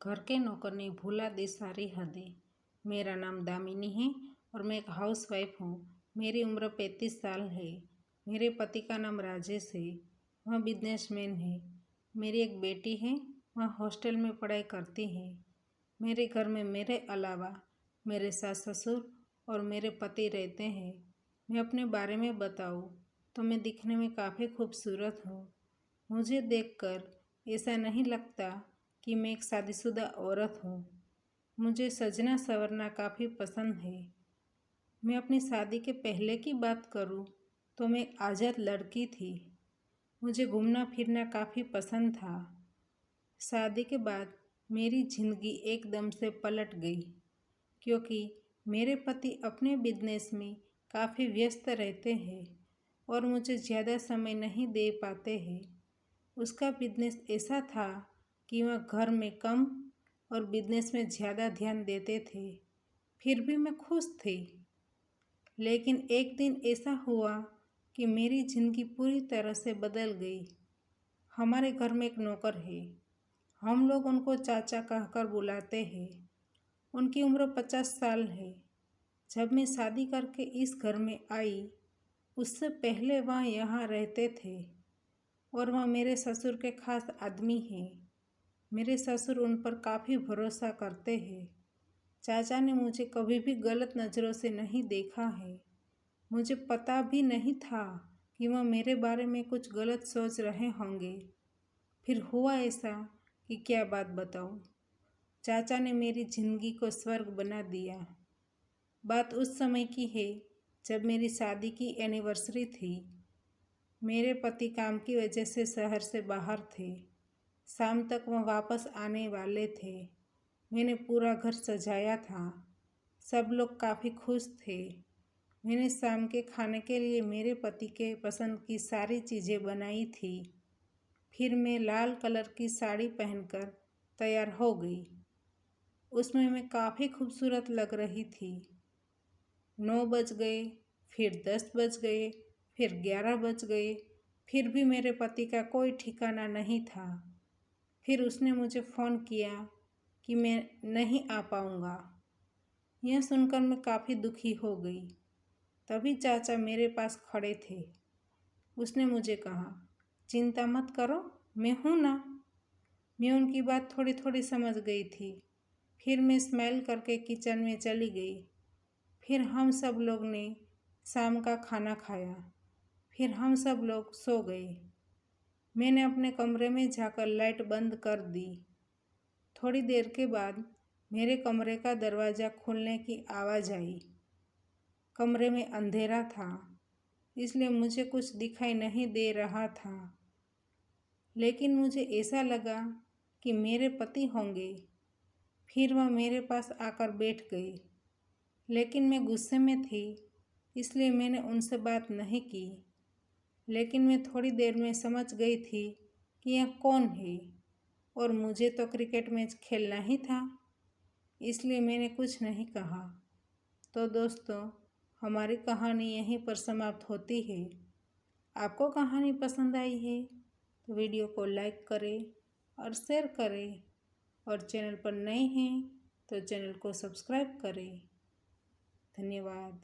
घर के नौकर ने भुला दी सारी हदें। मेरा नाम दामिनी है और मैं एक हाउसवाइफ हूँ। मेरी उम्र 35 साल है। मेरे पति का नाम राजेश है। वह बिजनेसमैन है। मेरी एक बेटी है, वह हॉस्टल में पढ़ाई करती है। मेरे घर में मेरे अलावा मेरे सास ससुर और मेरे पति रहते हैं। मैं अपने बारे में बताऊँ तो मैं दिखने में काफ़ी खूबसूरत हूँ। मुझे देखकर ऐसा नहीं लगता कि मैं एक शादीशुदा औरत हूँ। मुझे सजना संवरना काफ़ी पसंद है। मैं अपनी शादी के पहले की बात करूँ तो मैं एक आज़ाद लड़की थी। मुझे घूमना फिरना काफ़ी पसंद था। शादी के बाद मेरी ज़िंदगी एकदम से पलट गई क्योंकि मेरे पति अपने बिजनेस में काफ़ी व्यस्त रहते हैं और मुझे ज़्यादा समय नहीं दे पाते हैं। उसका बिजनेस ऐसा था कि वह घर में कम और बिजनेस में ज़्यादा ध्यान देते थे। फिर भी मैं खुश थी। लेकिन एक दिन ऐसा हुआ कि मेरी ज़िंदगी पूरी तरह से बदल गई। हमारे घर में एक नौकर है। हम लोग उनको चाचा कहकर बुलाते हैं। उनकी उम्र 50 साल है। जब मैं शादी करके इस घर में आई, उससे पहले वह यहाँ रहते थे और वह मेरे ससुर के खास आदमी हैं। मेरे ससुर उन पर काफ़ी भरोसा करते हैं। चाचा ने मुझे कभी भी गलत नज़रों से नहीं देखा है। मुझे पता भी नहीं था कि वह मेरे बारे में कुछ गलत सोच रहे होंगे। फिर हुआ ऐसा कि क्या बात बताऊँ। चाचा ने मेरी ज़िंदगी को स्वर्ग बना दिया। बात उस समय की है जब मेरी शादी की एनिवर्सरी थी। मेरे पति काम की वजह से शहर से बाहर थे। शाम तक वह वापस आने वाले थे। मैंने पूरा घर सजाया था। सब लोग काफ़ी खुश थे। मैंने शाम के खाने के लिए मेरे पति के पसंद की सारी चीज़ें बनाई थी। फिर मैं लाल कलर की साड़ी पहनकर तैयार हो गई। उसमें मैं काफ़ी खूबसूरत लग रही थी। 9 बज गए, फिर 10 बज गए, फिर 11 बज गए। फिर भी मेरे पति का कोई ठिकाना नहीं था। फिर उसने मुझे फ़ोन किया कि मैं नहीं आ पाऊँगा। यह सुनकर मैं काफ़ी दुखी हो गई। तभी चाचा मेरे पास खड़े थे। उसने मुझे कहा, चिंता मत करो, मैं हूँ ना। मैं उनकी बात थोड़ी थोड़ी समझ गई थी। फिर मैं स्माइल करके किचन में चली गई। फिर हम सब लोग ने शाम का खाना खाया। फिर हम सब लोग सो गए। मैंने अपने कमरे में जाकर लाइट बंद कर दी। थोड़ी देर के बाद मेरे कमरे का दरवाज़ा खुलने की आवाज़ आई। कमरे में अंधेरा था, इसलिए मुझे कुछ दिखाई नहीं दे रहा था। लेकिन मुझे ऐसा लगा कि मेरे पति होंगे। फिर वह मेरे पास आकर बैठ गए। लेकिन मैं गुस्से में थी, इसलिए मैंने उनसे बात नहीं की। लेकिन मैं थोड़ी देर में समझ गई थी कि यह कौन है और मुझे तो क्रिकेट मैच खेलना ही था, इसलिए मैंने कुछ नहीं कहा। तो दोस्तों, हमारी कहानी यहीं पर समाप्त होती है। आपको कहानी पसंद आई है तो वीडियो को लाइक करें और शेयर करें और चैनल पर नए हैं तो चैनल को सब्सक्राइब करें। धन्यवाद।